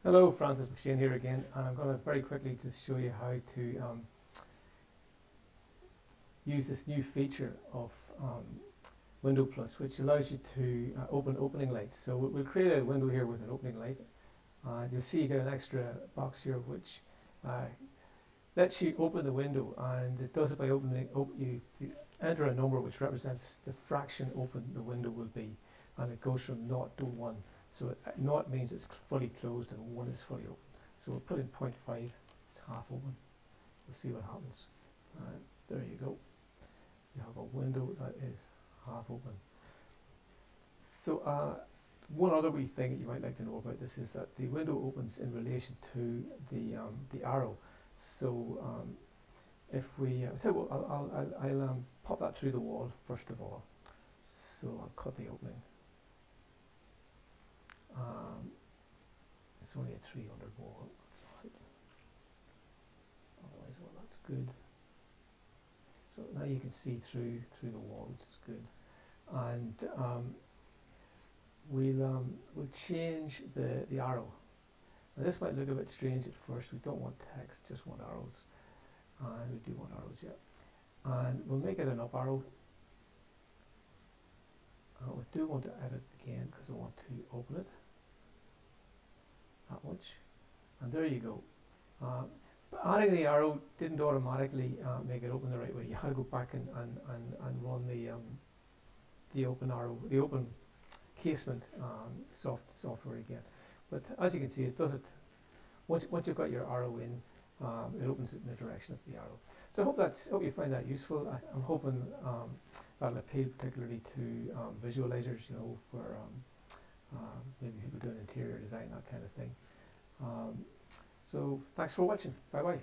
Hello, Francis McShane here again, and I'm going to very quickly just show you how to use this new feature of Window Plus, which allows you to open opening lights. So we'll create a window here with an opening light. You'll see you get an extra box here which lets you open the window, and it does it by opening. You enter a number which represents the fraction open the window will be, and it goes from 0 to 1. So 0 means it's fully closed and 1 is fully open. So we'll put in 0.5, it's half open. We'll see what happens. There you go. You have a window that is half open. So one other wee thing that you might like to know about this is that the window opens in relation to the arrow. So if we, I'll pop that through the wall first of all. So I'll cut the opening. It's only a 300 wall, that's right. Otherwise, well, that's good. So now you can see through the wall, which is good. And we'll change the arrow. Now this might look a bit strange at first. We don't want text, just want arrows. And we do want arrows, yeah. And we'll make it an up arrow. We do want to edit again because I want to open it. That much, and there you go. Adding the arrow didn't automatically make it open the right way. You had to go back and run the open arrow, the open casement software again. But as you can see, it does it. Once you've got your arrow in, it opens it in the direction of the arrow. So I hope you find that useful. I'm hoping that'll appeal particularly to visualizers, you know, where maybe people doing interior design, that kind of thing. So thanks for watching. Bye bye.